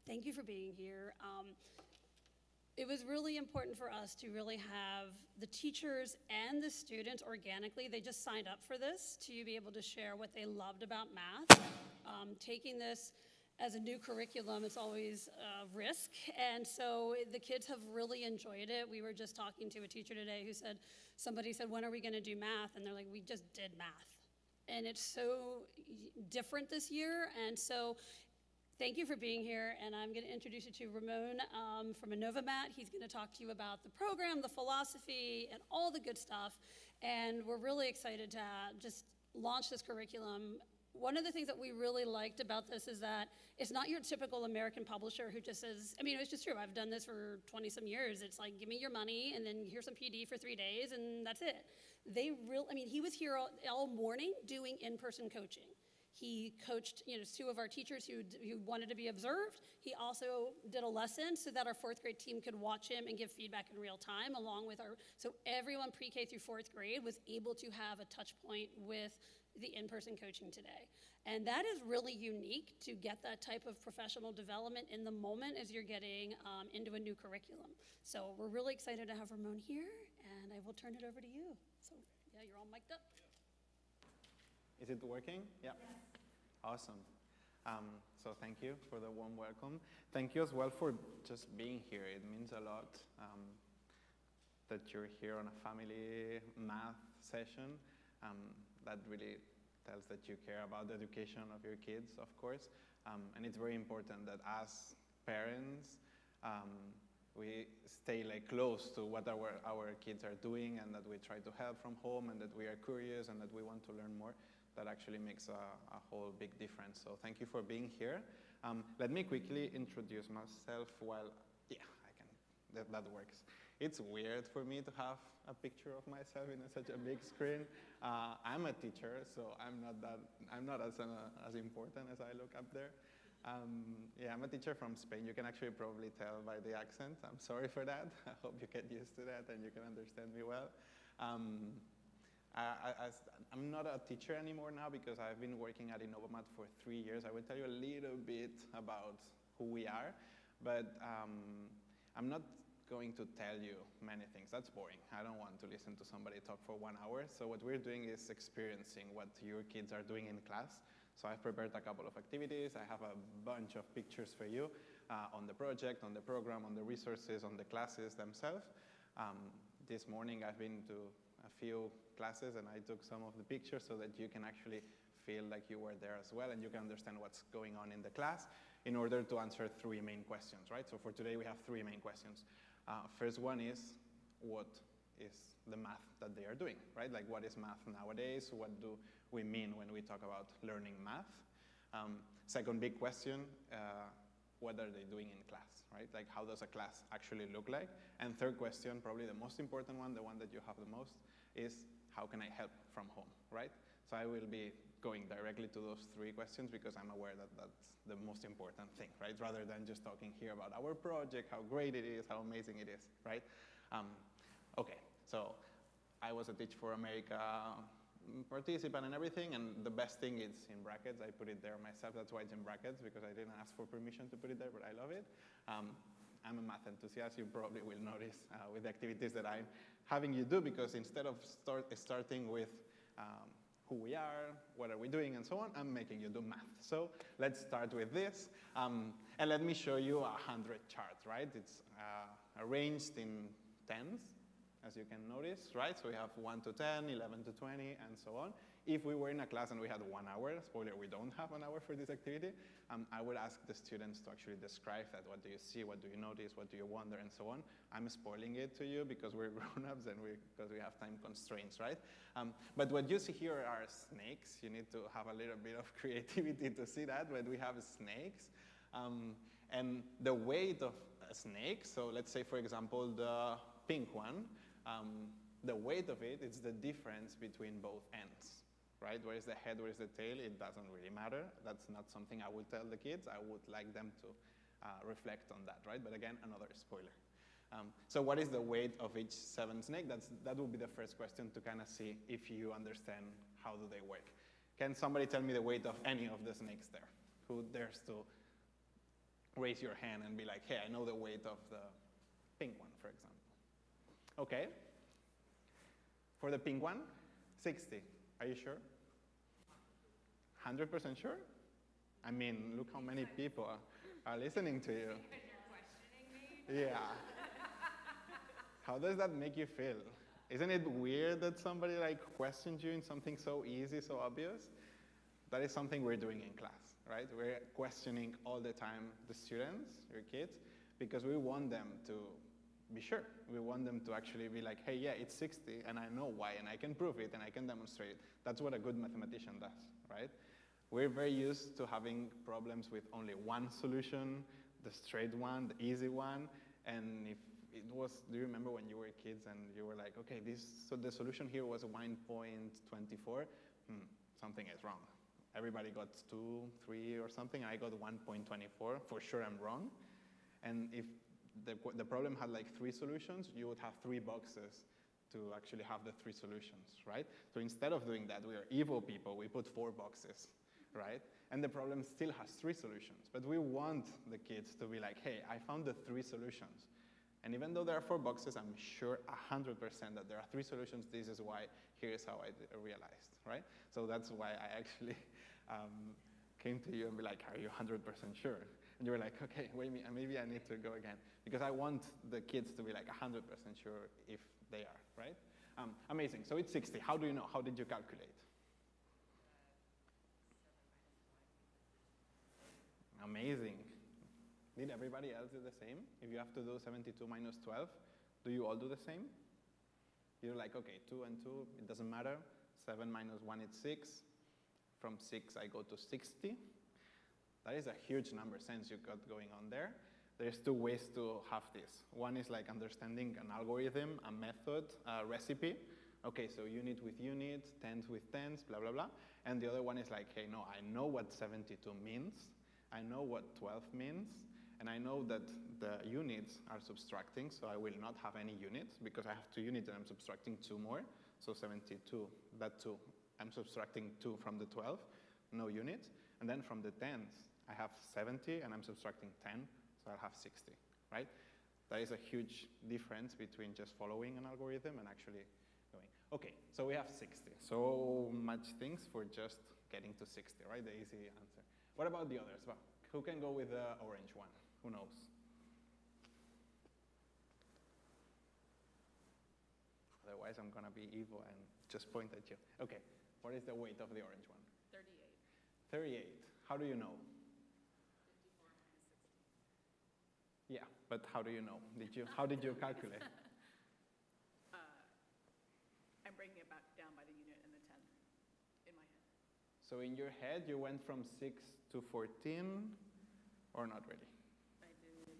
Thank you for being here. It was really important for us to really have the teachers and the students organically. They just signed up for this to be able to share what they loved about math. Taking this as a new curriculum, it's always a risk. And so the kids have really enjoyed it. We were just talking to a teacher today who said, somebody said, when are we gonna do math? And they're like, we just did math. And it's so different this year. And so thank you for being here, and I'm going to introduce you to Ramon from Innovamat. He's going to talk to you about the program, the philosophy, and all the good stuff. And we're really excited to just launch this curriculum. One of the things that we really liked about this is that it's not your typical American publisher who just says, I mean, it's just true. I've done this for 20-some years. It's like, give me your money, and then here's some PD for 3 days, and that's it. He was here all morning doing in-person coaching. He coached, two of our teachers who wanted to be observed. He also did a lesson so that our fourth grade team could watch him and give feedback in real time along with so everyone pre-K through fourth grade was able to have a touch point with the in-person coaching today. And that is really unique to get that type of professional development in the moment as you're getting into a new curriculum. So we're really excited to have Ramon here, and I will turn it over to you. So yeah, you're all mic'd up. Is it working? Yeah. Yes. Awesome. So thank you for the warm welcome. Thank you as well for just being here. It means a lot that you're here on a family math session. That really tells that you care about the education of your kids, of course. And it's very important that as parents, we stay close to what our kids are doing, and that we try to help from home, and that we are curious, and that we want to learn more. That actually makes a whole big difference. So thank you for being here. Let me quickly introduce myself yeah, I can, that works. It's weird for me to have a picture of myself in such a big screen. I'm a teacher, so I'm not as important as I look up there. Yeah, I'm a teacher from Spain. You can actually probably tell by the accent. I'm sorry for that. I hope you get used to that and you can understand me well. I'm not a teacher anymore now because I've been working at Innovamat for 3 years. I will tell you a little bit about who we are, but I'm not going to tell you many things. That's boring. I don't want to listen to somebody talk for 1 hour. So what we're doing is experiencing what your kids are doing in class. So I've prepared a couple of activities. I have a bunch of pictures for you on the project, on the program, on the resources, on the classes themselves. This morning I've been to a few classes and I took some of the pictures so that you can actually feel like you were there as well and you can understand what's going on in the class in order to answer 3 main questions, right? So for today we have 3 main questions. First one is, what is the math that they are doing, right? Like, what is math nowadays? What do we mean when we talk about learning math? Second big question, what are they doing in class, right? Like, how does a class actually look like? And third question, probably the most important one, the one that you have the most, is how can I help from home, right? So I will be going directly to those 3 questions because I'm aware that that's the most important thing, right? Rather than just talking here about our project, how great it is, how amazing it is, right? Okay, so I was a Teach for America participant and everything, and the best thing is in brackets. I put it there myself. That's why it's in brackets, because I didn't ask for permission to put it there, but I love it. I'm a math enthusiast. You probably will notice with the activities that I'm having you do, because instead of starting with who we are, what are we doing, and so on, I'm making you do math. So let's start with this. And let me show you 100 charts, right? It's arranged in tens, as you can notice, right? So we have 1 to 10, 11 to 20, and so on. If we were in a class and we had 1 hour, spoiler, we don't have an hour for this activity, I would ask the students to actually describe that. What do you see? What do you notice? What do you wonder? And so on. I'm spoiling it to you because we're grown-ups and because we have time constraints, right? But what you see here are snakes. You need to have a little bit of creativity to see that, but we have snakes. And the weight of a snake, so let's say, for example, the pink one, the weight of it is the difference between both ends, right? Where is the head, where is the tail? It doesn't really matter. That's not something I would tell the kids. I would like them to reflect on that, right? But again, another spoiler. So what is the weight of each 7 snake? That would be the first question to kind of see if you understand how do they work. Can somebody tell me the weight of any of the snakes there? Who dares to raise your hand and be like, hey, I know the weight of the pink one, for example. Okay. For the pink one, 60. Are you sure? 100% sure? I mean, look how many people are listening to you. Because you're questioning me? Yeah. How does that make you feel? Isn't it weird that somebody like questions you in something so easy, so obvious? That is something we're doing in class, right? We're questioning all the time the students, your kids, because we want them to be sure. We want them to actually be like, hey, yeah, it's 60, and I know why, and I can prove it, and I can demonstrate it. That's what a good mathematician does, right? We're very used to having problems with only one solution, the straight one, the easy one, and if it was, do you remember when you were kids and you were like, okay, so the solution here was 1.24, something is wrong. Everybody got 2, 3 or something, I got 1.24, for sure I'm wrong. And if the problem had like 3 solutions, you would have 3 boxes to actually have the 3 solutions, right? So instead of doing that, we are evil people, we put 4 boxes, right? And the problem still has 3 solutions, but we want the kids to be like, hey, I found the 3 solutions. And even though there are 4 boxes, I'm sure 100% that there are 3 solutions. This is why, here's how I realized, right? So that's why I actually came to you and be like, are you 100% sure? And you were like, okay, wait a minute, maybe I need to go again. Because I want the kids to be like 100% sure if they are, right? Amazing, so it's 60. How do you know? How did you calculate? Amazing. Did everybody else do the same? If you have to do 72 minus 12, do you all do the same? You're like, okay, 2 and 2, it doesn't matter. 7 minus 1 is 6. From 6, I go to 60. That is a huge number sense you got going on there. There's 2 ways to have this. One is like understanding an algorithm, a method, a recipe. Okay, so unit with unit, tens with tens, blah, blah, blah. And the other one is like, hey, no, I know what 72 means. I know what 12 means. And I know that the units are subtracting, so I will not have any units because I have 2 units and I'm subtracting 2 more. So 72, that 2. I'm subtracting 2 from the 12, no units. And then from the tens, I have 70 and I'm subtracting 10, so I'll have 60, right? That is a huge difference between just following an algorithm and actually going. Okay, so we have 60. So much things for just getting to 60, right? The easy answer. What about the others? Well, who can go with the orange one? Who knows? Otherwise, I'm gonna be evil and just point at you. Okay, what is the weight of the orange one? 38. 38. How do you know? 54 minus 60. Yeah, but how do you know? How did you calculate? I'm breaking it back down by the unit and the 10 in my head. So in your head, you went from 6 to 14, or not really? I did.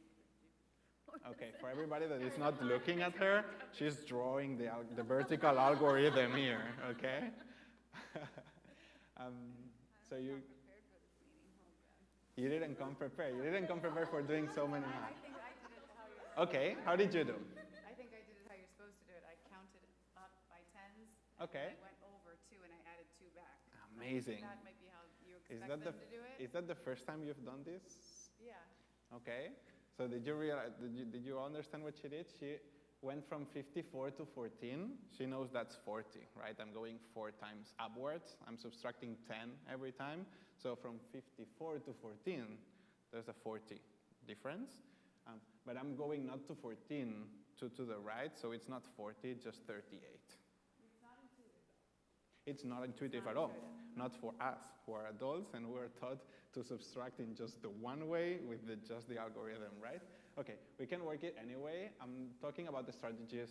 Okay, for everybody that is not looking at her, she's drawing the vertical algorithm here, okay? So you Prepared for this meeting. Oh, God. you didn't come prepared. You didn't come prepared for doing so many I math. think I did it how you're, Okay, how did you do? I think I did it how you're supposed to do it. I counted up by tens. Okay. I went over 2 and I added 2 back. Amazing. That might be how you Is expect that them to do it. is that the first time you've done this? Yeah. Okay. So did you realize? Did you understand what she did? She went from 54 to 14. She knows that's 40, right? I'm going 4 times upwards. I'm subtracting 10 every time. So from 54 to 14, there's a 40 difference. But I'm going not to 14 to the right, so it's not 40, just 38. It's not intuitive at all. Not for us, who are adults and who are taught to subtract in just the one way with just the algorithm, right? Okay, we can work it anyway. I'm talking about the strategies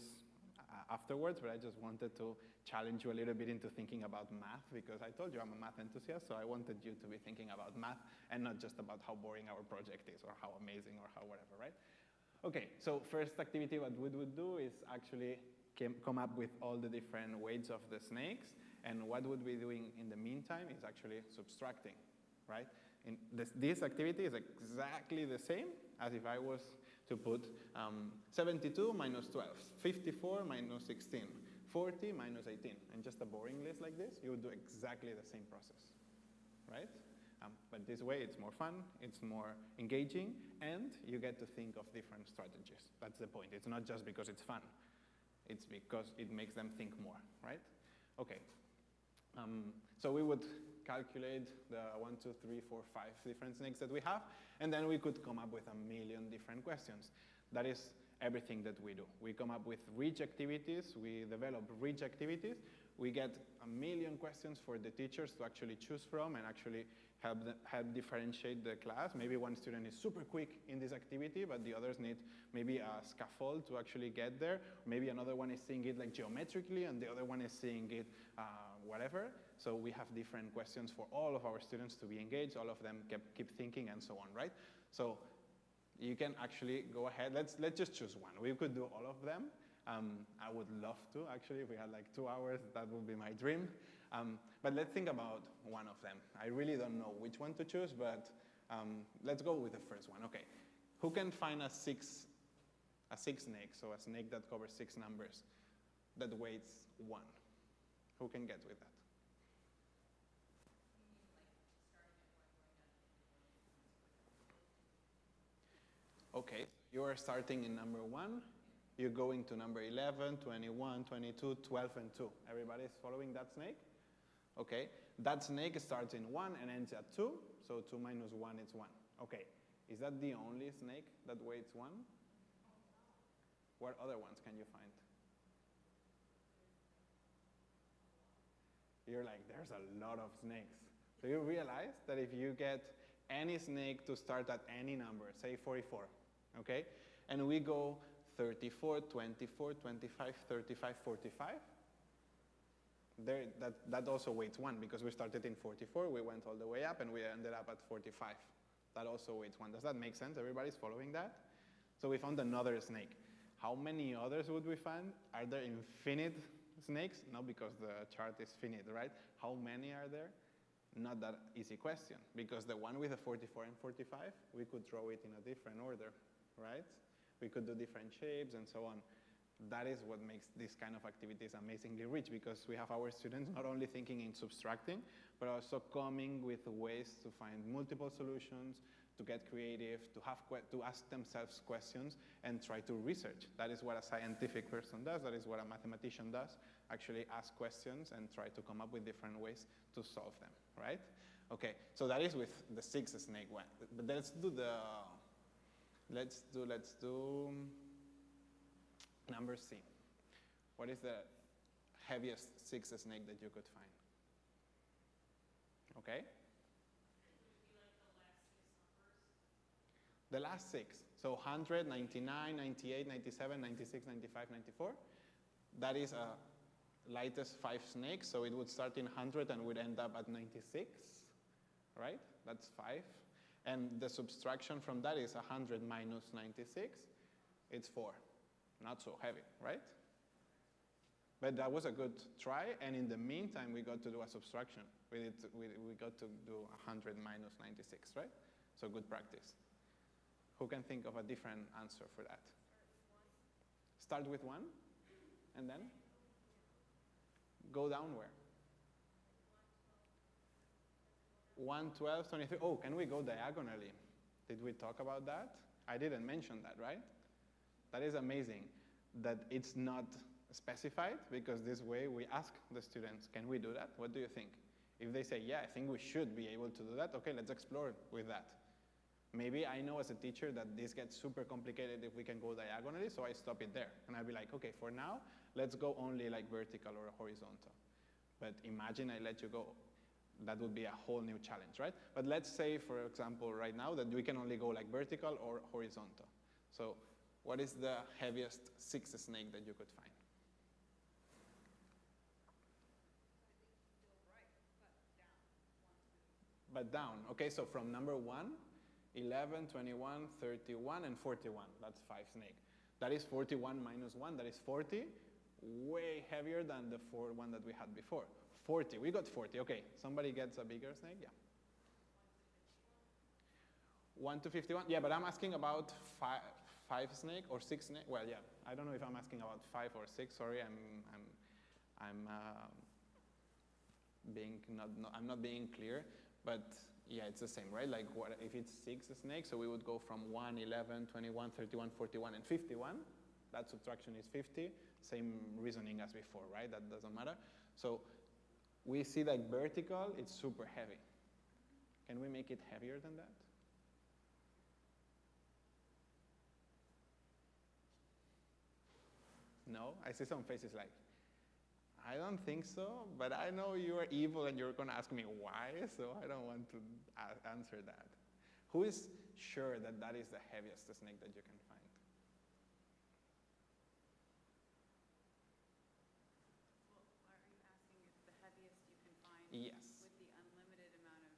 afterwards, but I just wanted to challenge you a little bit into thinking about math, because I told you I'm a math enthusiast, so I wanted you to be thinking about math and not just about how boring our project is or how amazing or how whatever, right? Okay, so first activity what we would do is actually come up with all the different weights of the snakes, and what would be doing in the meantime is actually subtracting, right? This activity is exactly the same as if I was to put 72 minus 12, 54 minus 16, 40 minus 18, and just a boring list like this, you would do exactly the same process, right? But this way it's more fun, it's more engaging, and you get to think of different strategies. That's the point. It's not just because it's fun. It's because it makes them think more, right? Okay. So we would calculate the 1, 2, 3, 4, 5 different snakes that we have, and then we could come up with 1,000,000 different questions. That is everything that we do. We come up with rich activities, we develop rich activities, we get 1,000,000 questions for the teachers to actually choose from and actually help differentiate the class. Maybe one student is super quick in this activity, but the others need maybe a scaffold to actually get there. Maybe another one is seeing it like geometrically, and the other one is seeing it whatever. So we have different questions for all of our students to be engaged, all of them keep thinking, and so on, right? So you can actually go ahead. Let's just choose one. We could do all of them. I would love to, actually. If we had like 2 hours, that would be my dream. But let's think about one of them. I really don't know which one to choose, but let's go with the first one. Okay, who can find a six snake, so a snake that covers 6 numbers, that weighs 1? Who can get with that? Okay, you are starting in number 1. You're going to number 11, 21, 22, 12, and 2. Everybody's following that snake? Okay, that snake starts in 1 and ends at 2, so 2 minus 1 is 1. Okay, is that the only snake that weighs 1? What other ones can you find? You're like, there's a lot of snakes. So you realize that if you get any snake to start at any number, say 44, okay, and we go 34, 24, 25, 35, 45, that also weighs 1 because we started in 44, we went all the way up, and we ended up at 45. That also weighs 1. Does that make sense? Everybody's following that? So we found another snake. How many others would we find? Are there infinite snakes? No, because the chart is finite, right? How many are there? Not that easy question, because the one with the 44 and 45, we could draw it in a different order, right? We could do different shapes and so on. That is what makes this kind of activities amazingly rich, because we have our students not only thinking in subtracting, but also coming with ways to find multiple solutions, to get creative, to ask themselves questions and try to research. That is what a scientific person does. That is what a mathematician does. Actually ask questions and try to come up with different ways to solve them, right? Okay, so that is with the 6 snake one. But let's do number C. What is the heaviest 6 snake that you could find? Okay? The last 6. So 100, 99, 98, 97, 96, 95, 94. That is a lightest 5 snakes, so it would start in 100 and would end up at 96, right? That's 5. And the subtraction from that is 100 minus 96. It's 4. Not so heavy, right? But that was a good try, and in the meantime, we got to do a subtraction. We got to do 100 minus 96, right? So good practice. Who can think of a different answer for that? Start with 1, and then? Go down where? 1, 12, 23. Oh, can we go diagonally? Did we talk about that? I didn't mention that, right? That is amazing that it's not specified, because this way we ask the students, can we do that? What do you think? If they say, yeah, I think we should be able to do that, okay, let's explore with that. Maybe I know as a teacher that this gets super complicated if we can go diagonally, so I stop it there. And I'll be like, okay, for now, let's go only like vertical or horizontal. But imagine I let you go. That would be a whole new challenge, right? But let's say, for example, right now that we can only go like vertical or horizontal. So what is the heaviest 6 snake that you could find? But down. Okay, so from number 1, 11, 21, 31, and 41. That's 5 snake. That is 41 minus 1. That is 40. Way heavier than the one that we had before. 40. We got 40. Okay, somebody gets a bigger snake? Yeah. 1 to 51? Yeah, but I'm asking about 5 snake or 6 snake. Well, yeah. I don't know if I'm asking about 5 or 6. Sorry, I'm not being clear. But Yeah, it's the same, right? Like what if it's 6 snakes, so we would go from 1, 11, 21, 31, 41, and 51. That subtraction is 50. Same reasoning as before, right? That doesn't matter. So we see like vertical, it's super heavy. Can we make it heavier than that? No? I see some faces like, I don't think so, but I know you are evil and you're going to ask me why, so I don't want to answer that. Who is sure that that is the heaviest snake that you can find? Well, are you asking if the heaviest you can find Yes. with the unlimited amount of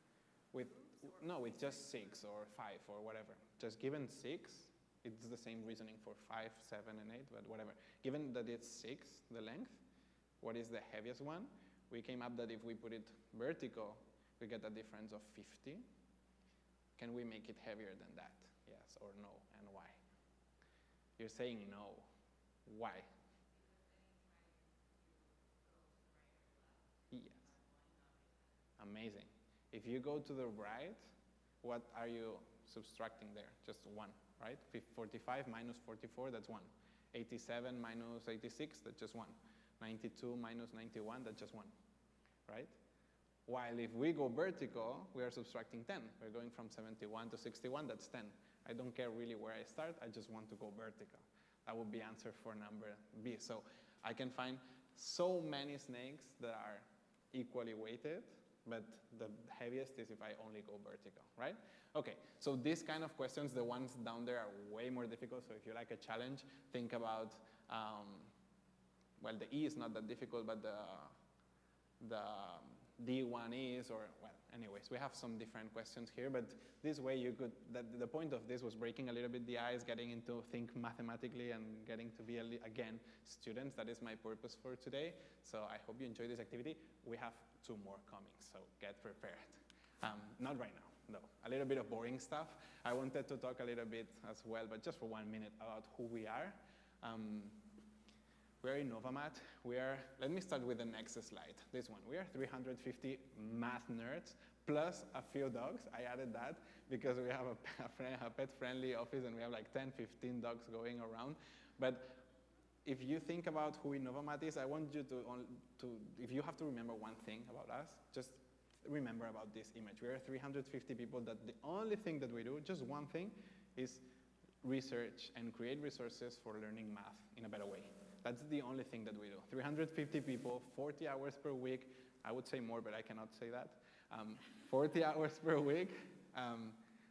With, moves? no, with just 6 or 5 or whatever. Just given 6, it's the same reasoning for 5, 7, and 8, but whatever. Given that it's 6, the length, what is the heaviest one? We came up that if we put it vertical, we get a difference of 50. Can we make it heavier than that? Yes or no, and why? You're saying no. Why? Yes. Amazing. If you go to the right, what are you subtracting there? Just 1, right? 45 minus 44, that's 1. 87 minus 86, that's just 1. 92 minus 91, that's just 1, right? While if we go vertical, we are subtracting 10. We're going from 71 to 61, that's 10. I don't care really where I start, I just want to go vertical. That would be answer for number B. So I can find so many snakes that are equally weighted, but the heaviest is if I only go vertical, right? Okay, so these kind of questions, the ones down there are way more difficult, so if you like a challenge, think about, well, the E is not that difficult, but the D1 is, or, well, anyways, we have some different questions here, but this way you could, the point of this was breaking a little bit the ice, getting into think mathematically and getting to be, again, students. That is my purpose for today. So I hope you enjoy this activity. We have 2 more coming, so get prepared. Not right now, no. A little bit of boring stuff. I wanted to talk a little bit as well, but just for 1 minute, about who we are. We're Innovamat. Let me start with the next slide, this one. We are 350 math nerds, plus a few dogs. I added that because we have a pet-friendly office and we have like 10, 15 dogs going around. But if you think about who Innovamat is, I want you to, if you have to remember one thing about us, just remember about this image. We are 350 people that the only thing that we do, just one thing, is research and create resources for learning math in a better way. That's the only thing that we do. 350 people, 40 hours per week. I would say more, but I cannot say that. 40 hours per week,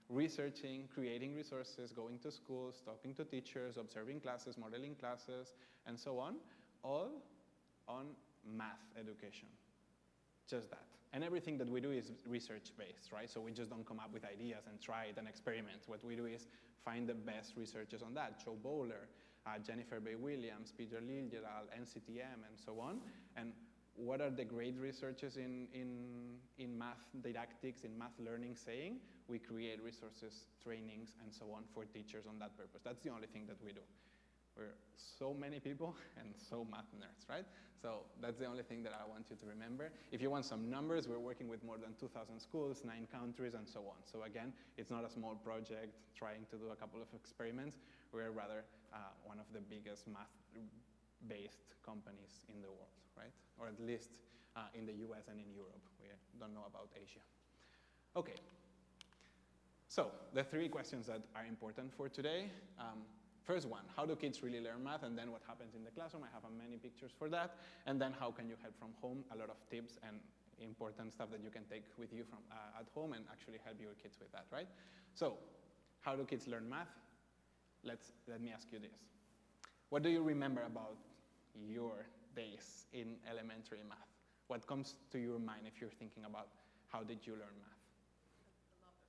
researching, creating resources, going to schools, talking to teachers, observing classes, modeling classes, and so on, all on math education. Just that. And everything that we do is research-based, right? So we just don't come up with ideas and try it and experiment. What we do is find the best researchers on that. Joe Bowler, Jennifer Bay Williams, Peter Liljedahl, NCTM, and so on. And what are the great researchers in math didactics, in math learning saying? We create resources, trainings, and so on for teachers on that purpose. That's the only thing that we do. We're so many people and so math nerds, right? So that's the only thing that I want you to remember. If you want some numbers, we're working with more than 2,000 schools, 9 countries, and so on. So again, it's not a small project trying to do a couple of experiments. We're rather one of the biggest math-based companies in the world, right? Or at least in the US and in Europe. We don't know about Asia. Okay. So the 3 questions that are important for today. First one, how do kids really learn math? And then what happens in the classroom? I have many pictures for that. And then how can you help from home? A lot of tips and important stuff that you can take with you from at home and actually help your kids with that, right? So how do kids learn math? Let me ask you this. What do you remember about your days in elementary math? What comes to your mind if you're thinking about how did you learn math? A lot of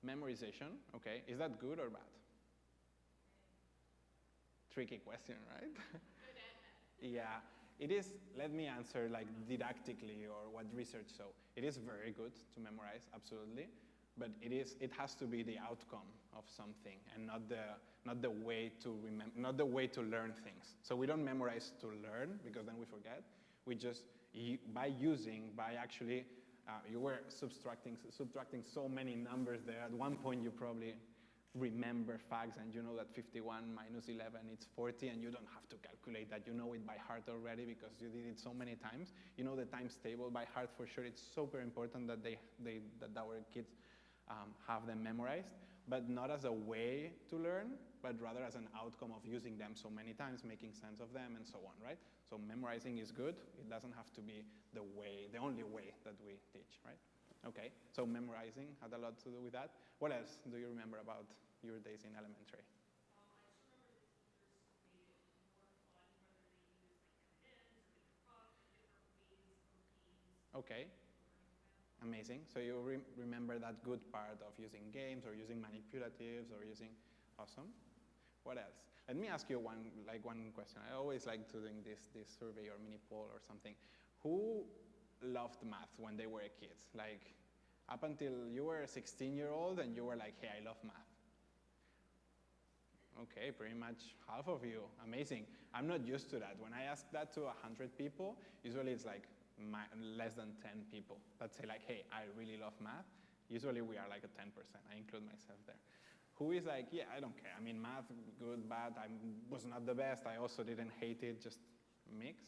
memorization. Memorization, okay. Is that good or bad? Tricky question, right? Good and bad. Yeah, it is. Let me answer like didactically or what research. So it is very good to memorize, absolutely, but it has to be the outcome of something and not the way to remember, not the way to learn things. So we don't memorize to learn because then we forget. We just by actually You were subtracting so many numbers there. At one point, you probably remember facts, and you know that 51 minus 11 is 40, and you don't have to calculate that. You know it by heart already because you did it so many times. You know the times table by heart for sure. It's super important that that our kids have them memorized, but not as a way to learn, but rather as an outcome of using them so many times, making sense of them, and so on, right? So memorizing is good. It doesn't have to be the only way that we teach, right? Okay, so memorizing had a lot to do with that. What else do you remember about your days in elementary? Okay, amazing. So you remember that good part of using games or using manipulatives or using, awesome. What else? Let me ask you one question. I always like doing this survey or mini poll or something. Who loved math when they were kids? Like up until you were a 16-year-old and you were like, hey, I love math. Okay, pretty much half of you. Amazing. I'm not used to that. When I ask that to 100 people, usually it's like less than 10 people that say like, hey, I really love math. Usually we are like a 10%. I include myself there. Who is like, yeah, I don't care. I mean, math, good, bad. I was not the best. I also didn't hate it. Just mix.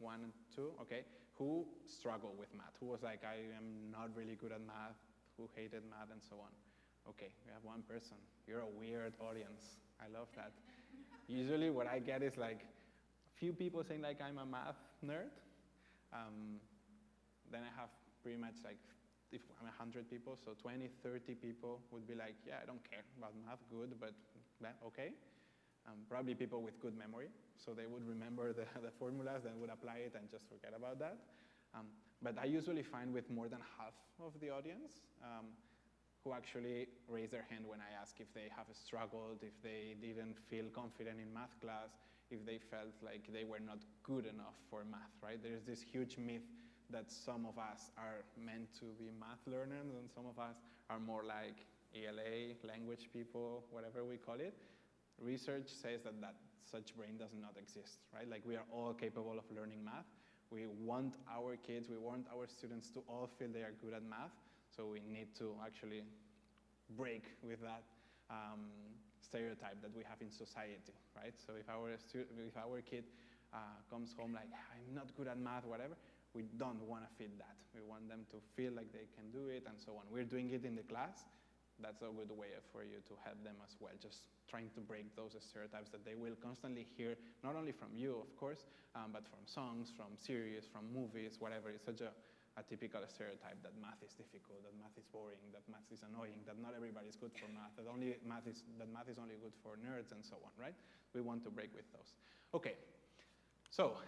1 and 2, okay. Who struggled with math? Who was like, I am not really good at math? Who hated math and so on? Okay, we have one person. You're a weird audience. I love that. Usually what I get is like few people saying like I'm a math nerd. Then I have pretty much like, if I'm 100 people, so 20, 30 people would be like, yeah, I don't care about math, good, but okay. Probably people with good memory, so they would remember the formulas, then would apply it and just forget about that. But I usually find with more than half of the audience who actually raise their hand when I ask if they have struggled, if they didn't feel confident in math class, if they felt like they were not good enough for math, right? There's this huge myth that some of us are meant to be math learners and some of us are more like ELA, language people, whatever we call it. Research says that such brain does not exist, right? Like we are all capable of learning math. We want our kids, we want our students to all feel they are good at math. So we need to actually break with that stereotype that we have in society, right? So if our kid comes home like, I'm not good at math, whatever, we don't want to feed that. We want them to feel like they can do it and so on. We're doing it in the class. That's a good way for you to help them as well, just trying to break those stereotypes that they will constantly hear, not only from you, of course, but from songs, from series, from movies, whatever. It's such a typical stereotype that math is difficult, that math is boring, that math is annoying, that not everybody is good for math, that math is only good for nerds and so on, right? We want to break with those. Okay, so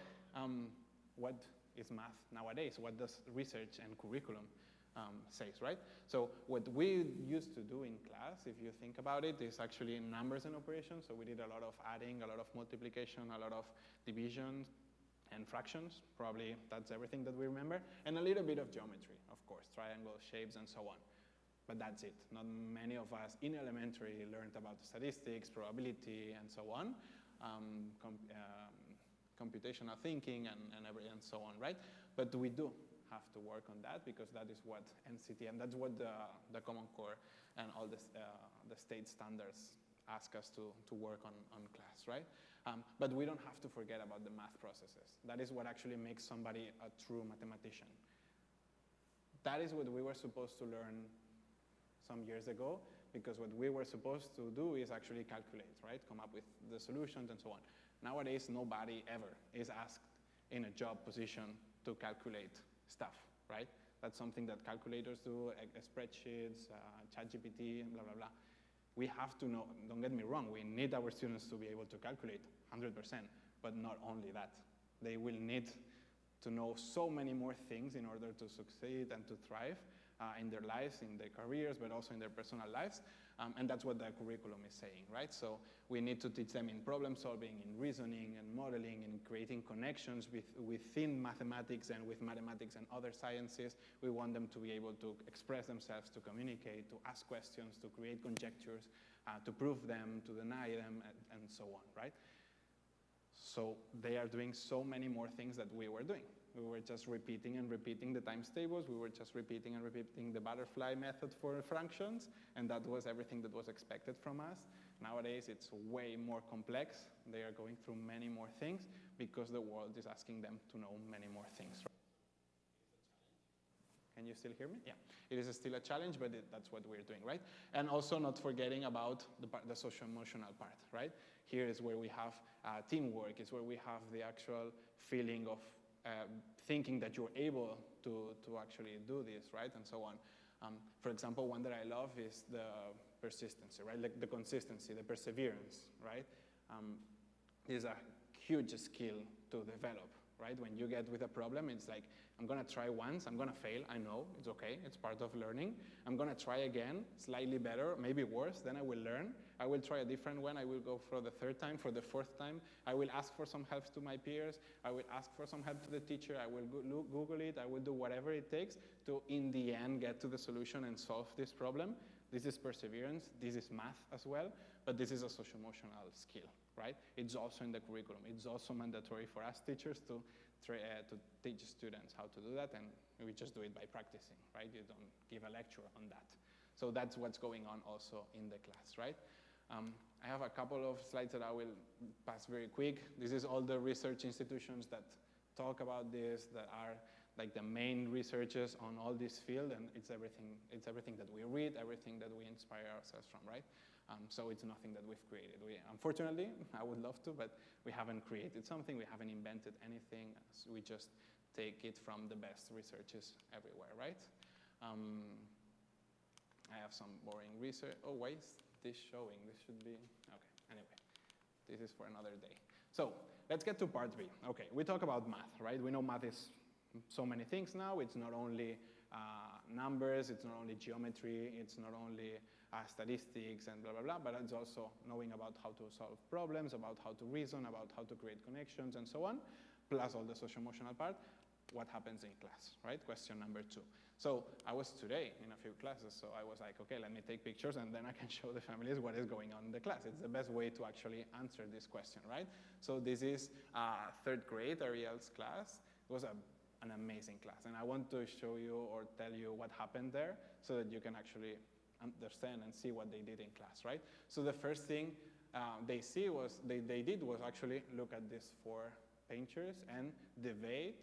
what is math nowadays? What does research and curriculum says, right? So what we used to do in class, if you think about it, is actually numbers and operations. So we did a lot of adding, a lot of multiplication, a lot of division and fractions. Probably that's everything that we remember. And a little bit of geometry, of course, triangles, shapes, and so on. But that's it. Not many of us in elementary learned about statistics, probability, and so on. Computational thinking and so on, right? But we do have to work on that because that is what NCTM, that's what the Common Core and all the state standards ask us to work on class, right? But we don't have to forget about the math processes. That is what actually makes somebody a true mathematician. That is what we were supposed to learn some years ago, because what we were supposed to do is actually calculate, right? Come up with the solutions and so on. Nowadays, nobody ever is asked in a job position to calculate stuff, right? That's something that calculators do, spreadsheets, ChatGPT, and blah, blah, blah. We have to know, don't get me wrong, we need our students to be able to calculate 100%, but not only that. They will need to know so many more things in order to succeed and to thrive in their lives, in their careers, but also in their personal lives. And that's what the curriculum is saying, right? So we need to teach them in problem solving, in reasoning and modeling, in creating connections within mathematics and with mathematics and other sciences. We want them to be able to express themselves, to communicate, to ask questions, to create conjectures, to prove them, to deny them, and so on, right? So they are doing so many more things that we were doing. We were just repeating and repeating the times tables. We were just repeating and repeating the butterfly method for fractions, and that was everything that was expected from us. Nowadays, it's way more complex. They are going through many more things because the world is asking them to know many more things. Can you still hear me? Yeah. It is still a challenge, but that's what we're doing, right? And also not forgetting about the social-emotional part, right? Here is where we have teamwork. It's where we have the actual feeling of thinking that you're able to actually do this, right? And so on. For example, one that I love is the persistency, right? Like the consistency, the perseverance, right? Is a huge skill to develop, right? When you get with a problem, it's like, I'm gonna try once, I'm gonna fail, I know, it's okay, it's part of learning. I'm gonna try again, slightly better, maybe worse, then I will learn. I will try a different one, I will go for the third time, for the fourth time. I will ask for some help to my peers, I will ask for some help to the teacher, I will Google it, I will do whatever it takes to, in the end, get to the solution and solve this problem. This is perseverance, this is math as well, but this is a social-emotional skill, right? It's also in the curriculum. It's also mandatory for us teachers to teach students how to do that, and we just do it by practicing, right? You don't give a lecture on that. So that's what's going on also in the class, right? I have a couple of slides that I will pass very quick. This is all the research institutions that talk about this, that are like the main researchers on all this field, and it's everything that we read, everything that we inspire ourselves from, right? So it's nothing that we've created. Unfortunately, I would love to, but we haven't created something, we haven't invented anything. So we just take it from the best researchers everywhere, right? I have some boring research. Oh, why is this showing? This should be, okay, anyway. This is for another day. So let's get to part B. Okay, we talk about math, right? We know math is so many things now. It's not only numbers, it's not only geometry, it's not only statistics and blah, blah, blah, but it's also knowing about how to solve problems, about how to reason, about how to create connections and so on, plus all the social-emotional part. What happens in class, right? Question number 2. So I was today in a few classes, so I was like, okay, let me take pictures and then I can show the families what is going on in the class. It's the best way to actually answer this question, right? So this is 3rd grade, Ariel's class. It was an amazing class, and I want to show you or tell you what happened there so that you can actually understand and see what they did in class, right? So the first thing they did was actually look at these 4 painters and debate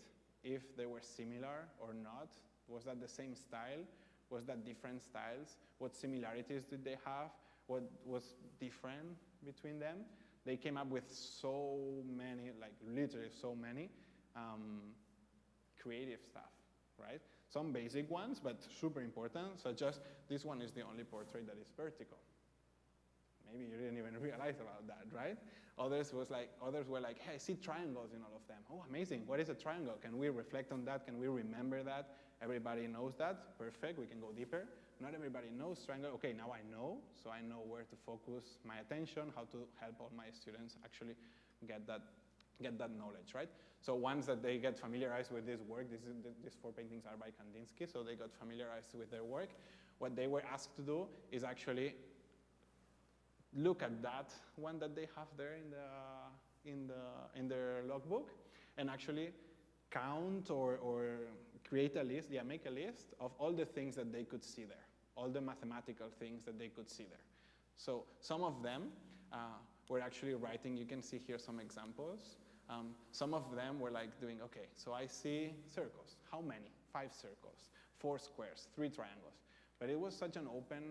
if they were similar or not. Was that the same style? Was that different styles? What similarities did they have? What was different between them? They came up with so many, like literally so many creative stuff, right? Some basic ones, but super important, such as this one is the only portrait that is vertical. Maybe you didn't even realize about that, right? Others were like, hey, I see triangles in all of them. Oh, amazing, what is a triangle? Can we reflect on that? Can we remember that? Everybody knows that, perfect, we can go deeper. Not everybody knows triangle. Okay, now I know, so I know where to focus my attention, how to help all my students actually get that knowledge, right? So once that they get familiarized with this work, these 4 paintings are by Kandinsky, so they got familiarized with their work. What they were asked to do is actually look at that one that they have there in their logbook, and actually count or create a list, make a list of all the things that they could see there, all the mathematical things that they could see there. So some of them were actually writing, you can see here some examples. Some of them were like doing, okay, so I see circles. How many? 5 circles, 4 squares, 3 triangles. But it was such an open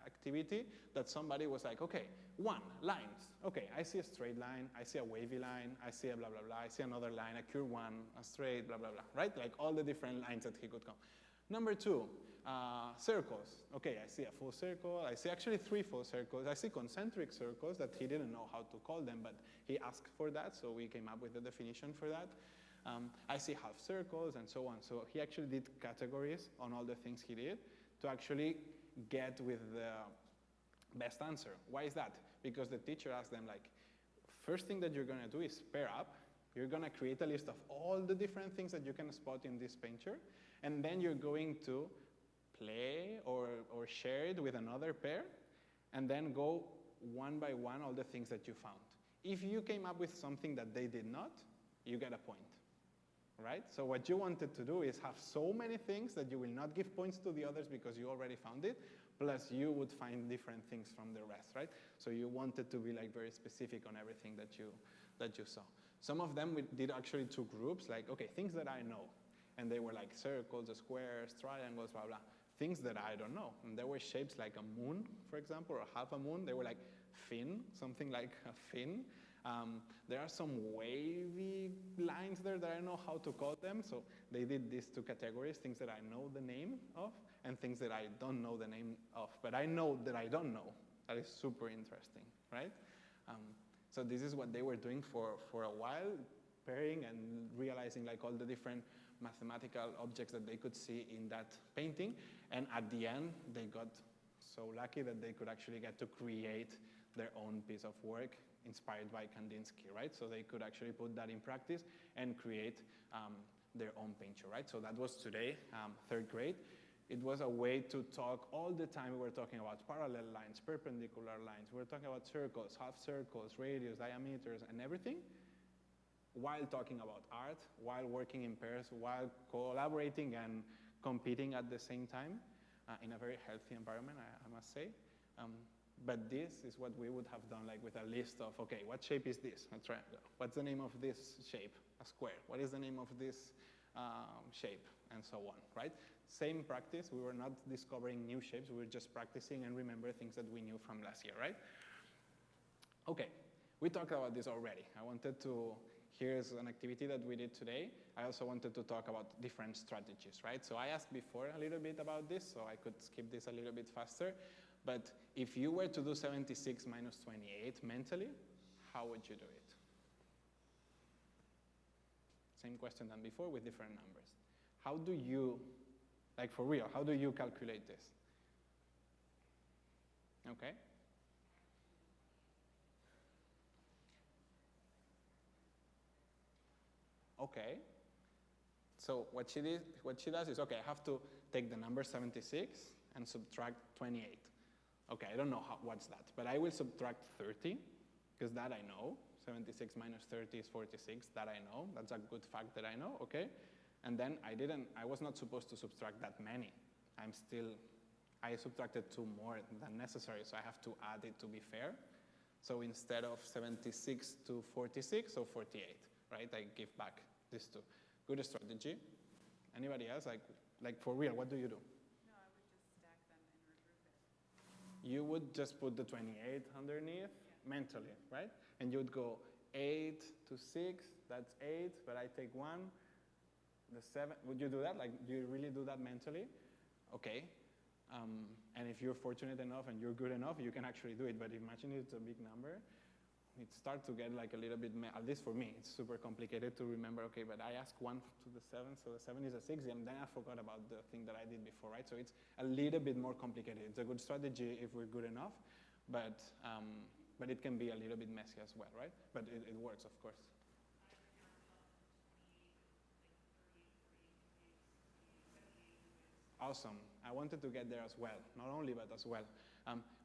activity that somebody was like, okay, 1, lines. Okay, I see a straight line, I see a wavy line, I see a blah, blah, blah, I see another line, a curved one, a straight, blah, blah, blah, right? Like all the different lines that he could come. Number 2, circles. Okay, I see a full circle, I see actually 3 full circles, I see concentric circles that he didn't know how to call them, but he asked for that, so we came up with the definition for that. I see half circles and so on. So he actually did categories on all the things he did to actually get with the best answer. Why is that? Because the teacher asked them, like, first thing that you're going to do is pair up. You're going to create a list of all the different things that you can spot in this picture, and then you're going to play or share it with another pair, and then go one by one all the things that you found. If you came up with something that they did not, you get a point. right? So what you wanted to do is have so many things that you will not give points to the others because you already found it, plus you would find different things from the rest, right? So you wanted to be like very specific on everything that you saw. Some of them we did actually 2 groups, like, okay, things that I know. And they were like circles, squares, triangles, blah, blah. Things that I don't know. And there were shapes like a moon, for example, or half a moon. They were like fin, something like a fin. There are some wavy lines there that I don't know how to call them. So they did these 2 categories, things that I know the name of and things that I don't know the name of. But I know that I don't know. That is super interesting, right? So this is what they were doing for a while, pairing and realizing like all the different mathematical objects that they could see in that painting. And at the end, they got so lucky that they could actually get to create their own piece of work inspired by Kandinsky, right? So they could actually put that in practice and create their own painter, right? So that was today, 3rd grade. It was a way to talk all the time. We were talking about parallel lines, perpendicular lines. We were talking about circles, half circles, radius, diameters, and everything, while talking about art, while working in pairs, while collaborating and competing at the same time in a very healthy environment, I must say. But this is what we would have done, like with a list of, okay, what shape is this? A triangle. What's the name of this shape? A square. What is the name of this shape? And so on, right? Same practice. We were not discovering new shapes. We were just practicing and remember things that we knew from last year, right? Okay, we talked about this already. I wanted to, here's an activity that we did today. I also wanted to talk about different strategies, right? So I asked before a little bit about this, so I could skip this a little bit faster. But if you were to do 76 minus 28 mentally, how would you do it? Same question than before with different numbers. How do you, like for real, how do you calculate this? Okay. Okay. So what she does is, okay, I have to take the number 76 and subtract 28. Okay, I don't know what's that, but I will subtract 30, because that I know. 76 minus 30 is 46, that I know. That's a good fact that I know, okay? And then I was not supposed to subtract that many. I subtracted 2 more than necessary, so I have to add it to be fair. So instead of 76 to 46, so 48, right? I give back these 2. Good strategy. Anybody else? Like for real, what do you do? No, I would just stack them and regroup it. You would just put the 28 underneath, mentally, right? And you'd go 8 to 6, that's 8, but I take 1. The 7, would you do that? Like, do you really do that mentally? Okay. And if you're fortunate enough and you're good enough, you can actually do it. But imagine it's a big number. It starts to get like a little bit, at least for me, it's super complicated to remember, okay, but I asked 1 to the 7, so the 7 is a 6, and then I forgot about the thing that I did before, right? So it's a little bit more complicated. It's a good strategy if we're good enough, but it can be a little bit messy as well, right? But it works, of course. Awesome. I wanted to get there as well. Not only, but as well.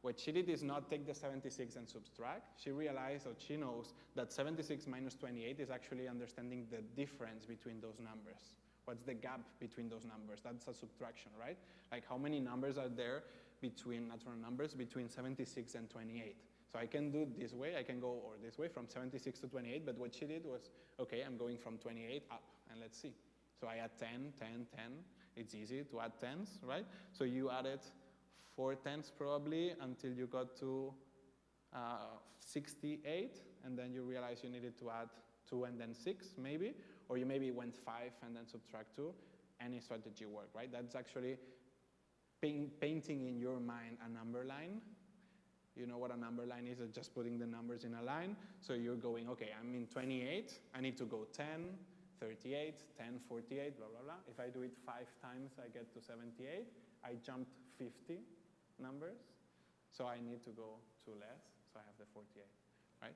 What she did is not take the 76 and subtract. She realized, or she knows, that 76 minus 28 is actually understanding the difference between those numbers. What's the gap between those numbers? That's a subtraction, right? Like how many numbers are there between natural numbers between 76 and 28? So I can do it this way, I can go or this way from 76 to 28, but what she did was, okay, I'm going from 28 up, and let's see. So I add 10, 10, 10. It's easy to add tens, right? So you added 4 tens probably until you got to 68, and then you realize you needed to add 2 and then 6 maybe, or you maybe went 5 and then subtract 2. Any strategy work, right? That's actually painting in your mind a number line. You know what a number line is? It's just putting the numbers in a line. So you're going, okay, I'm in 28, I need to go 10, 38, 10, 48, blah, blah, blah. If I do it 5 times, I get to 78. I jumped 50 numbers, so I need to go 2 less, so I have the 48, right?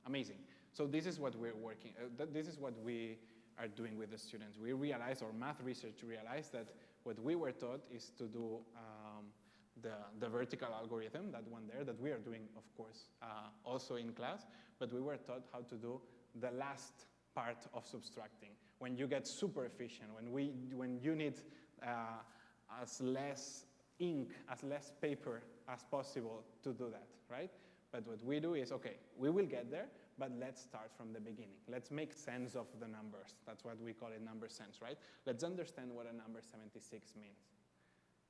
Amazing. So this is what we're working, this is what we are doing with the students. We realized, or math research realized, that what we were taught is to do the vertical algorithm, that one there, that we are doing, of course, also in class, but we were taught how to do the last part of subtracting. When you get super efficient, when you need as less ink, as less paper as possible to do that, right? But what we do is, okay, we will get there, but let's start from the beginning. Let's make sense of the numbers. That's what we call it, number sense, right? Let's understand what a number 76 means.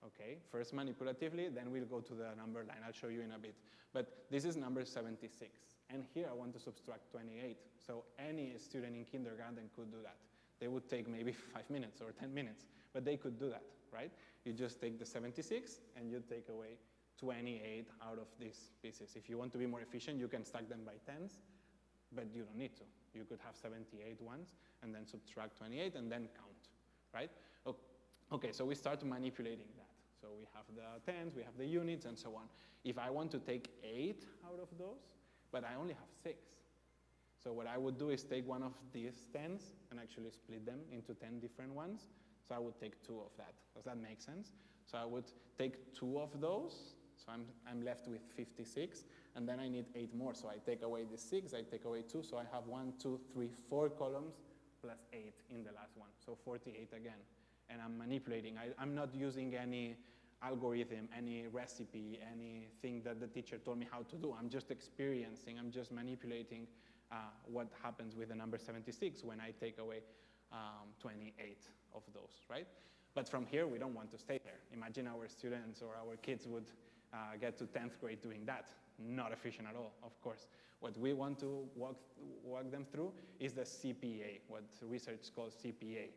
Okay, first manipulatively, then we'll go to the number line. I'll show you in a bit. But this is number 76. And here I want to subtract 28. So any student in kindergarten could do that. They would take maybe 5 minutes or 10 minutes, but they could do that, right? You just take the 76 and you take away 28 out of these pieces. If you want to be more efficient, you can stack them by tens, but you don't need to. You could have 78 ones and then subtract 28 and then count, right? Okay, so we start manipulating that. So we have the tens, we have the units, and so on. If I want to take 8 out of those, but I only have 6. So what I would do is take one of these tens and actually split them into 10 different ones. So I would take 2 of that. Does that make sense? So I would take 2 of those. So I'm left with 56, and then I need 8 more. So I take away the 6, I take away 2, so I have 1, 2, 3, 4 columns plus 8 in the last one. So 48 again. And I'm manipulating. I'm not using any algorithm, any recipe, anything that the teacher told me how to do. I'm just experiencing, I'm just manipulating what happens with the number 76 when I take away 28 of those, right? But from here, we don't want to stay there. Imagine our students or our kids would get to 10th grade doing that. Not efficient at all, of course. What we want to walk them through is the CPA, what research calls CPA.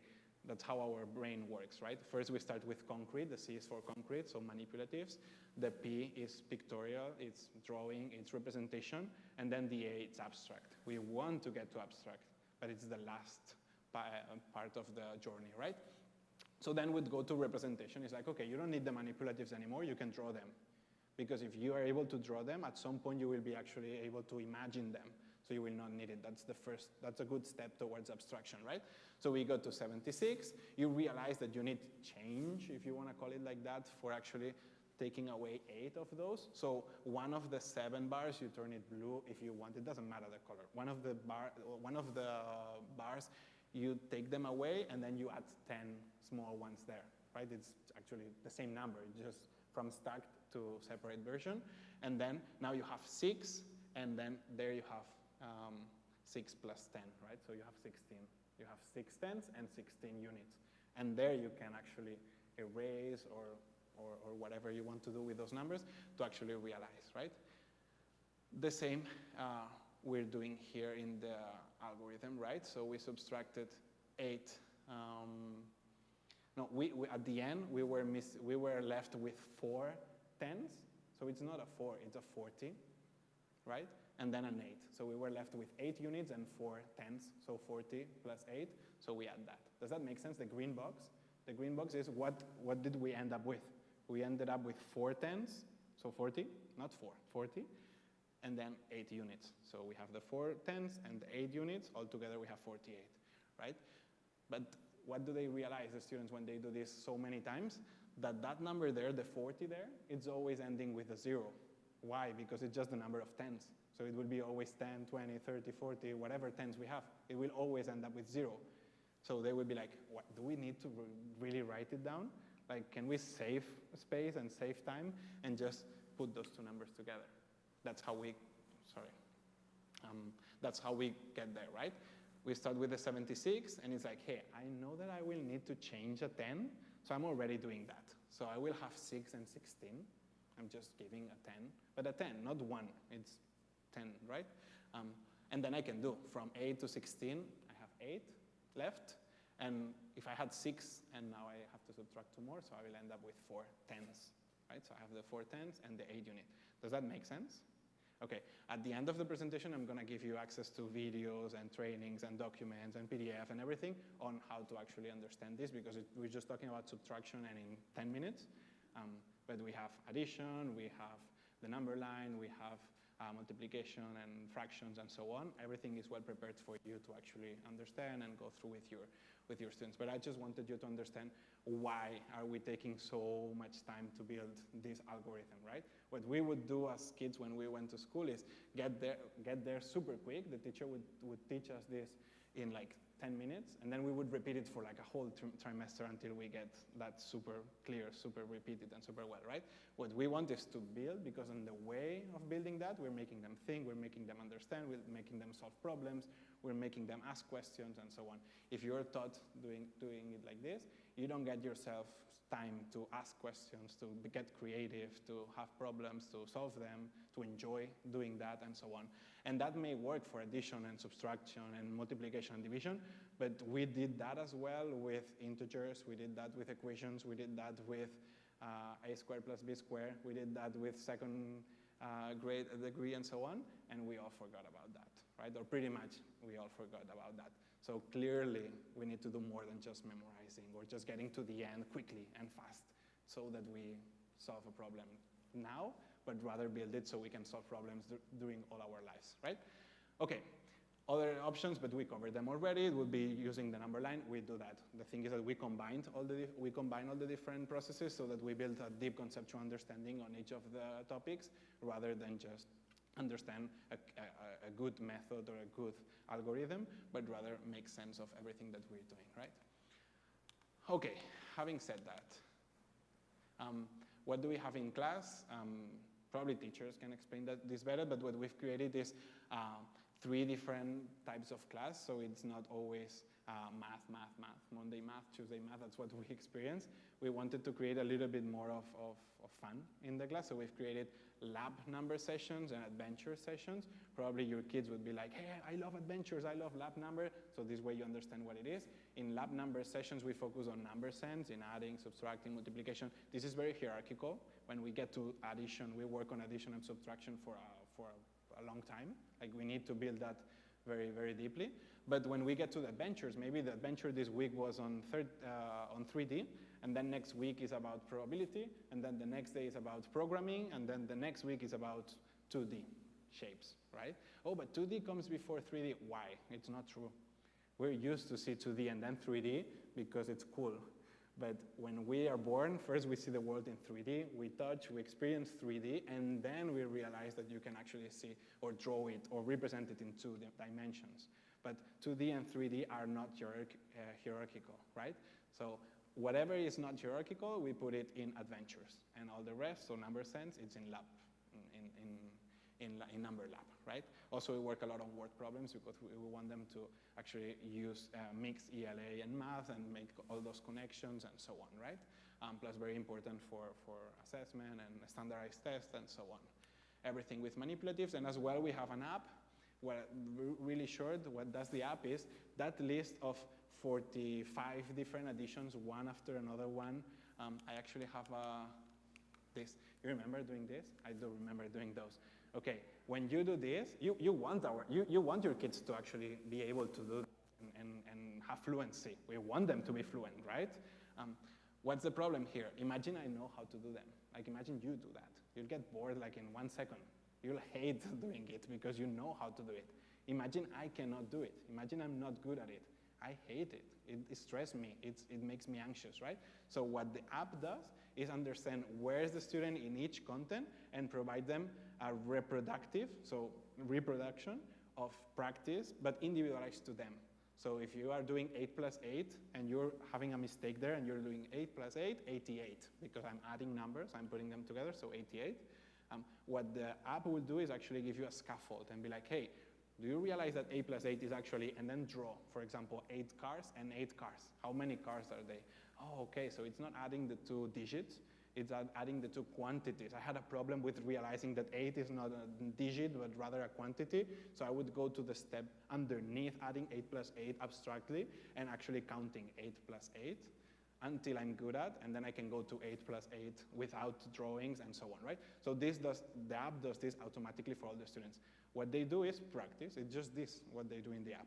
That's how our brain works, right? First, we start with concrete. The C is for concrete, so manipulatives. The P is pictorial, it's drawing, it's representation. And then the A, it's abstract. We want to get to abstract, but it's the last part of the journey, right? So then we'd go to representation. It's like, okay, you don't need the manipulatives anymore, you can draw them. Because if you are able to draw them, at some point you will be actually able to imagine them. So you will not need it. That's a good step towards abstraction, right? So we go to 76. You realize that you need change, if you want to call it like that, for actually taking away 8 of those. So one of the 7 bars, you turn it blue if you want. It doesn't matter the color. One of the bars, you take them away, and then you add 10 small ones there, right? It's actually the same number, just from stacked to separate version. And then now you have 6, and then there you have 6 plus 10, right? So you have 16. You have 6 tens and 16 units. And there you can actually erase or whatever you want to do with those numbers to actually realize, right? The same we're doing here in the algorithm, right? So we subtracted 8. At the end, we were left with 4 tens. So it's not a 4, it's a 40, right? And then an 8. So we were left with 8 units and 4 tens, so 40 plus 8, so we add that. Does that make sense, the green box? The green box is what did we end up with? We ended up with 4 tens, so 40, not 4, 40, and then 8 units. So we have the 4 tens and the 8 units, altogether we have 48, right? But what do they realize, the students, when they do this so many times? That number there, the 40 there, it's always ending with a 0. Why? Because it's just the number of tens. So it will be always 10, 20, 30, 40, whatever tens we have. It will always end up with 0. So they will be like, what, do we need to really write it down? Like, can we save space and save time and just put those two numbers together? That's how we, that's how we get there, right? We start with the 76, and it's like, hey, I know that I will need to change a 10, so I'm already doing that. So I will have 6 and 16. I'm just giving a 10, but a 10, not 1. It's 10, right? And then I can do from 8 to 16, I have 8 left. And if I had 6, and now I have to subtract 2 more, so I will end up with 4 tens, right? So I have the 4 tens and the 8 unit. Does that make sense? Okay, at the end of the presentation, I'm gonna give you access to videos and trainings and documents and PDF and everything on how to actually understand this, because we're just talking about subtraction and in 10 minutes. But we have addition, we have the number line, we have multiplication and fractions and so on. Everything is well prepared for you to actually understand and go through with your students. But I just wanted you to understand why are we taking so much time to build this algorithm, right? What we would do as kids when we went to school is get there super quick. The teacher would teach us this in like 10 minutes, and then we would repeat it for like a whole trimester until we get that super clear, super repeated, and super well, right? What we want is to build, because in the way of building that, we're making them think, we're making them understand, we're making them solve problems, we're making them ask questions, and so on. If you're taught doing it like this, you don't get yourself time to ask questions, to get creative, to have problems, to solve them, to enjoy doing that, and so on. And that may work for addition and subtraction and multiplication and division, but we did that as well with integers, we did that with equations, we did that with a squared plus b squared, we did that with second grade degree, and so on, and we all forgot about that, right? Or pretty much we all forgot about that. So clearly, we need to do more than just memorizing or just getting to the end quickly and fast so that we solve a problem now, but rather build it so we can solve problems during all our lives, right? Okay, other options, but we covered them already. It would be using the number line. We do that. The thing is that we combine all the different processes so that we build a deep conceptual understanding on each of the topics rather than just understand a good method or a good algorithm, but rather make sense of everything that we're doing, right? Okay, having said that, what do we have in class? Probably teachers can explain this better, but what we've created is 3 different types of class, so it's not always math, Monday math, Tuesday math, that's what we experience. We wanted to create a little bit more of fun in the class, so we've created lab number sessions and adventure sessions. Probably your kids would be like, hey, I love adventures, I love lab number, so this way you understand what it is. In lab number sessions, we focus on number sense, in adding, subtracting, multiplication. This is very hierarchical. When we get to addition, we work on addition and subtraction for a long time. Like we need to build that very, very deeply. But when we get to the adventures, maybe the adventure this week was on 3D, and then next week is about probability, and then the next day is about programming, and then the next week is about 2D shapes, right? Oh, but 2D comes before 3D. Why? It's not true. We're used to see 2D and then 3D because it's cool. But when we are born, first we see the world in 3D, we touch, we experience 3D, and then we realize that you can actually see or draw it or represent it in 2 dimensions. But 2D and 3D are not hierarchical, right? So whatever is not hierarchical, we put it in adventures. And all the rest, so number sense, it's in lab, in number lab, right? Also, we work a lot on word problems because we want them to actually use mix ELA and math and make all those connections and so on, right? Plus very important for assessment and standardized tests and so on. Everything with manipulatives, and as well we have an app. Well, really short, what does the app is, that list of 45 different additions, one after another one. I actually have this. You remember doing this? I do remember doing those. Okay, when you do this, you want your kids to actually be able to do and have fluency. We want them to be fluent, right? What's the problem here? Imagine I know how to do them. Like imagine you do that. You'll get bored like in 1 second. You'll hate doing it because you know how to do it. Imagine I cannot do it. Imagine I'm not good at it. I hate it. It stresses me. It makes me anxious, right? So what the app does is understand where is the student in each content and provide them a reproduction of practice, but individualized to them. So if you are doing 8 plus 8 and you're having a mistake there and you're doing 8 plus 8, 88, because I'm adding numbers, I'm putting them together, so 88. What the app will do is actually give you a scaffold and be like, hey, do you realize that 8 plus 8 is actually, and then draw, for example, 8 cars and 8 cars. How many cars are they? Oh, okay, so it's not adding the 2 digits, it's adding the 2 quantities. I had a problem with realizing that 8 is not a digit, but rather a quantity. So I would go to the step underneath, adding 8 plus 8 abstractly, and actually counting 8 plus 8 until I'm good at, and then I can go to 8 plus 8 without drawings and so on, right? So the app does this automatically for all the students. What they do is practice. It's just this, what they do in the app.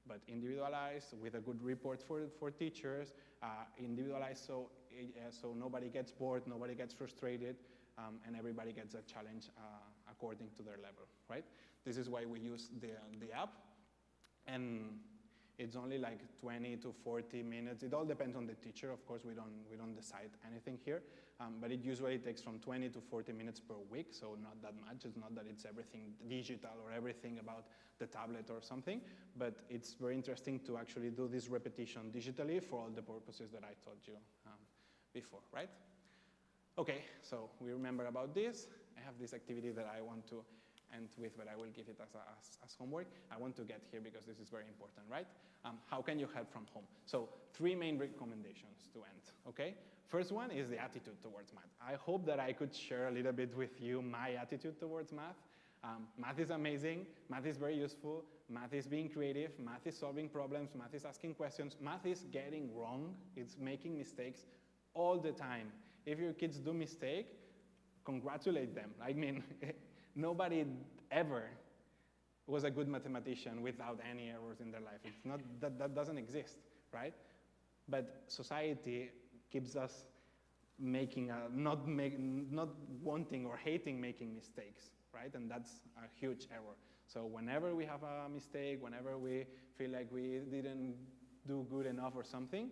But individualized, with a good report for teachers, individualized so nobody gets bored, nobody gets frustrated, and everybody gets a challenge according to their level, right? This is why we use the app. And it's only like 20 to 40 minutes. It all depends on the teacher. Of course, we don't decide anything here. but it usually takes from 20 to 40 minutes per week, so not that much. It's not that it's everything digital or everything about the tablet or something, but it's very interesting to actually do this repetition digitally for all the purposes that I told you before, right? Okay, so we remember about this. I have this activity that I want to end with, but I will give it as homework. I want to get here because this is very important, right? How can you help from home? So 3 main recommendations to end, okay? First one is the attitude towards math. I hope that I could share a little bit with you my attitude towards math. Math is amazing, math is very useful, math is being creative, math is solving problems, math is asking questions, math is getting wrong, it's making mistakes all the time. If your kids do mistake, congratulate them. I mean, nobody ever was a good mathematician without any errors in their life. It's not, that doesn't exist, right? But society keeps us making not wanting or hating making mistakes, right? And that's a huge error. So whenever we have a mistake, whenever we feel like we didn't do good enough or something,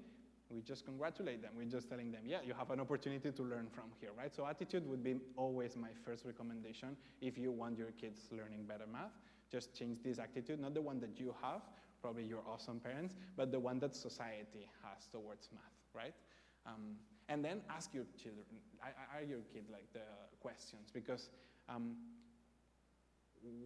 we just congratulate them. We're just telling them, yeah, you have an opportunity to learn from here, right? So attitude would be always my first recommendation if you want your kids learning better math. Just change this attitude, not the one that you have, probably your awesome parents, but the one that society has towards math, right? And then ask your children, are your kid like the questions, because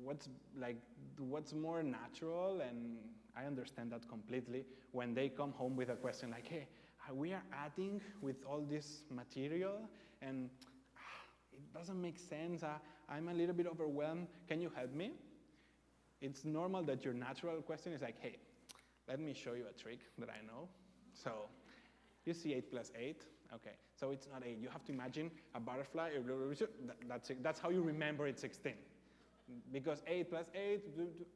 what's more natural, and I understand that completely, when they come home with a question like, hey, we are adding with all this material and it doesn't make sense, I'm a little bit overwhelmed, can you help me? It's normal that your natural question is like, hey, let me show you a trick that I know. So you see 8 plus 8, okay, so it's not 8. You have to imagine a butterfly, that's how you remember it's 16. Because 8 plus 8,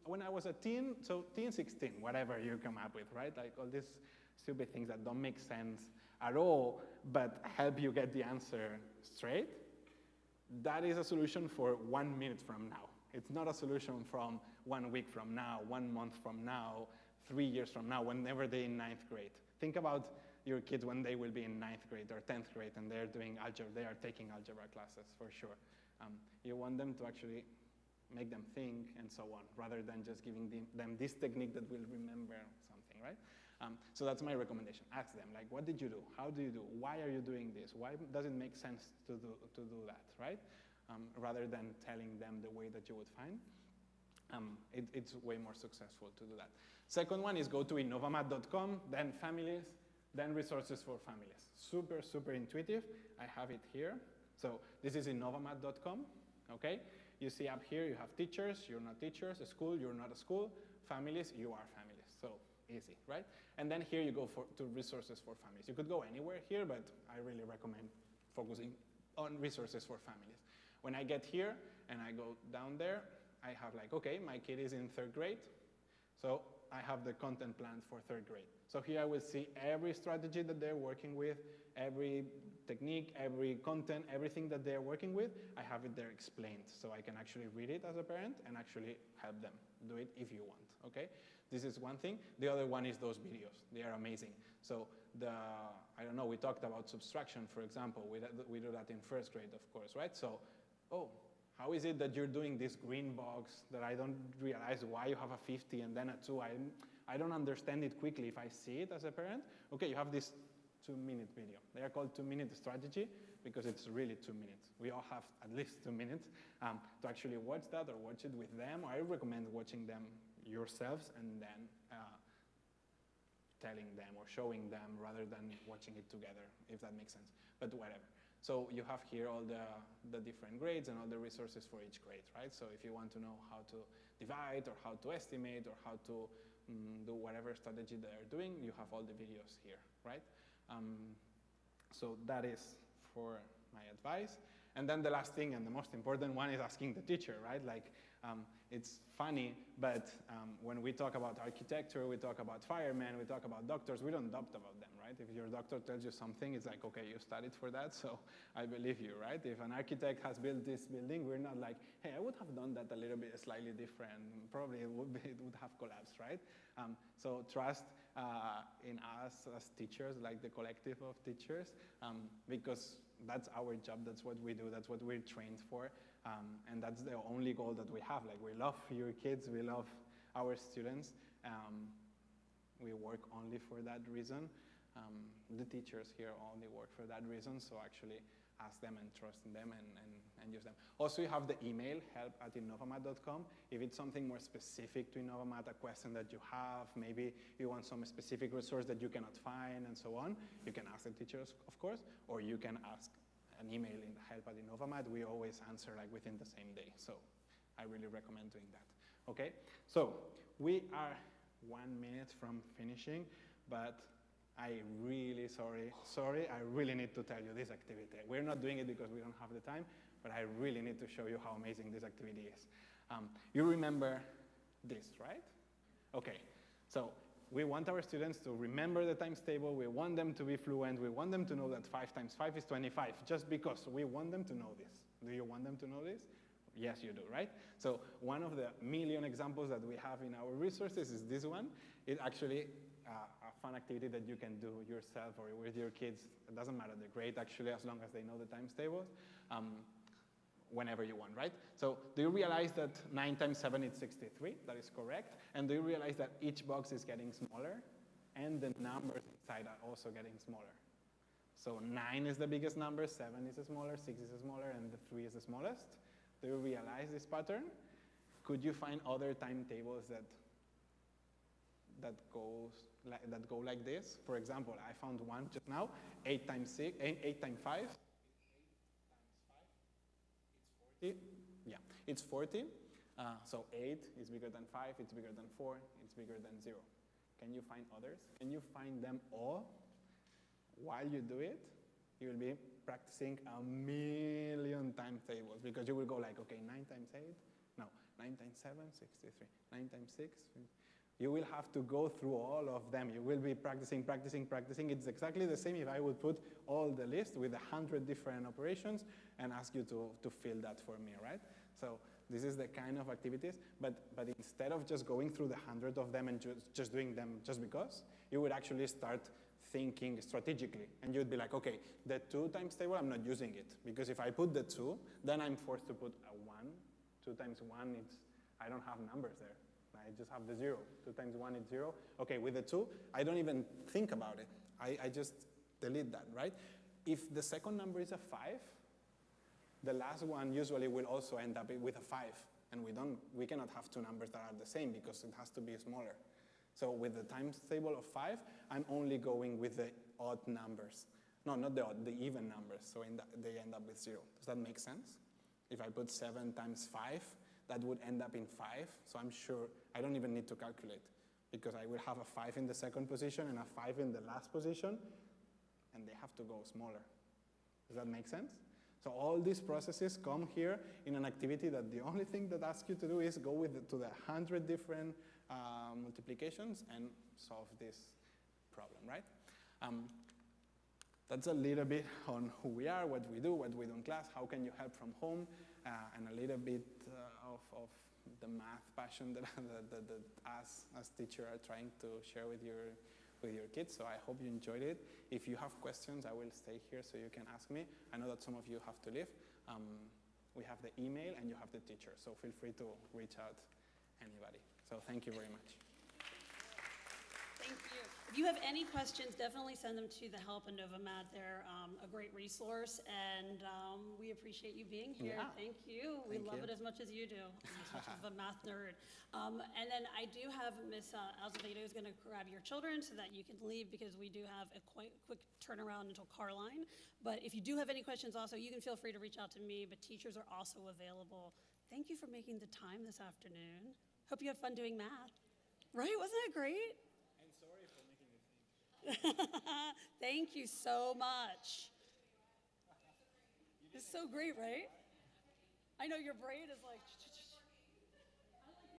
when I was a teen, so teen 16, whatever you come up with, right? Like all these stupid things that don't make sense at all, but help you get the answer straight. That is a solution for 1 minute from now. It's not a solution from 1 week from now, 1 month from now, 3 years from now, whenever they're in 9th grade. Think about your kids when they will be in 9th grade or 10th grade and they're doing algebra, they are taking algebra classes for sure. You want them to actually make them think and so on, rather than just giving them this technique that will remember something, right? So that's my recommendation. Ask them, like, what did you do? How do you do? Why are you doing this? Why does it make sense to do that, right? Rather than telling them the way that you would find. It's way more successful to do that. Second one is go to innovamat.com, then families, then resources for families. Super, super intuitive. I have it here. So this is innovamat.com, okay? You see up here, you have teachers, you're not teachers, a school, you're not a school, families, you are families. So easy, right? And then here you go to resources for families. You could go anywhere here, but I really recommend focusing on resources for families. When I get here and I go down there, I have like, okay, my kid is in 3rd grade, so I have the content planned for 3rd grade. So here I will see every strategy that they're working with, every technique, every content, everything that they're working with, I have it there explained. So I can actually read it as a parent and actually help them do it if you want, okay? This is one thing. The other one is those videos. They are amazing. So I don't know, we talked about subtraction, for example. We do that in 1st grade, of course, right? So, oh, how is it that you're doing this green box that I don't realize why you have a 50 and then a 2? I don't understand it quickly if I see it as a parent. Okay, you have this 2-minute video. They are called 2-minute strategy because it's really 2 minutes. We all have at least 2 minutes to actually watch that or watch it with them. I recommend watching them yourselves and then telling them or showing them rather than watching it together, if that makes sense, but whatever. So you have here all the different grades and all the resources for each grade, right? So if you want to know how to divide or how to estimate or how to do whatever strategy they're doing, you have all the videos here, right? So that is for my advice. And then the last thing and the most important one is asking the teacher, right? Like, it's funny, but when we talk about architecture, we talk about firemen, we talk about doctors, we don't doubt about them, right? If your doctor tells you something, it's like, okay, you studied for that, so I believe you, right? If an architect has built this building, we're not like, hey, I would have done that a little bit slightly different. Probably it would have collapsed, right? So trust in us as teachers, like the collective of teachers, because that's our job, that's what we do, that's what we're trained for, and that's the only goal that we have. Like, we love your kids, we love our students. We work only for that reason. The teachers here only work for that reason, so actually ask them and trust in them and use them. Also, you have the email, help@innovamat.com. If it's something more specific to Innovamat, a question that you have, maybe you want some specific resource that you cannot find and so on, you can ask the teachers, of course, or you can ask an email in help@Innovamat. We always answer like within the same day, so I really recommend doing that. Okay, so we are 1 minute from finishing, but I really sorry, I really need to tell you this activity. We're not doing it because we don't have the time, but I really need to show you how amazing this activity is. You remember this, right? Okay, so we want our students to remember the times table, we want them to be fluent, we want them to know that 5 times 5 is 25, just because we want them to know this. Do you want them to know this? Yes, you do, right? So one of the million examples that we have in our resources is this one. It's actually a fun activity that you can do yourself or with your kids. It doesn't matter the grade, actually, as long as they know the times tables, whenever you want, right? So do you realize that 9 times 7 is 63? That is correct. And do you realize that each box is getting smaller? And the numbers inside are also getting smaller. So 9 is the biggest number, 7 is the smaller, 6 is the smaller, and the 3 is the smallest. Do you realize this pattern? Could you find other timetables that go like this? For example, I found one just now, 8 times 5. 8 times 5, it's 40. Yeah, it's 40. So 8 is bigger than 5, it's bigger than 4, it's bigger than 0. Can you find others? Can you find them all? While you do it, you will be practicing a million timetables, because you will go like, okay, 9 times 8, no, 9 times 7, 63, 9 times 6. You will have to go through all of them. You will be practicing. It's exactly the same if I would put all the list with 100 different operations and ask you to fill that for me, right? So this is the kind of activities, but instead of just going through the 100 of them and just doing them just because, you would actually start thinking strategically, and you'd be like, okay, the 2 times table, I'm not using it, because if I put the 2, then I'm forced to put a 1. 2 times 1, I don't have numbers there. I just have the 0. 2 times 1 is 0. Okay, with the 2, I don't even think about it. I just delete that, right? If the second number is a 5, the last one usually will also end up with a 5, and we cannot have 2 numbers that are the same because it has to be smaller. So with the times table of 5, I'm only going with the odd numbers. No, not the odd, the even numbers. So they end up with 0. Does that make sense? If I put 7 times 5, that would end up in 5. So I'm sure I don't even need to calculate, because I will have a 5 in the second position and a 5 in the last position, and they have to go smaller. Does that make sense? So all these processes come here in an activity that the only thing that asks you to do is go to the 100 different multiplications and solve this problem, right? That's a little bit on who we are, what we do in class, how can you help from home, and a little bit of the math passion that us as teachers are trying to share with your kids. So I hope you enjoyed it. If you have questions, I will stay here so you can ask me. I know that some of you have to leave. We have the email and you have the teacher, so feel free to reach out anybody. So thank you very much. Thank you. If you have any questions, definitely send them to the Help Innovamat. They're a great resource, and we appreciate you being here. Yeah. Thank you. We love it as much as you do. I'm as much of a math nerd. And then I do have Miss Azevedo is going to grab your children so that you can leave, because we do have a quite quick turnaround until Carline. But if you do have any questions also, you can feel free to reach out to me, but teachers are also available. Thank you for making the time this afternoon. Hope you had fun doing math. Right? Wasn't that great? And sorry for making you think. Thank you so much. It's so great, right? I know your brain is like...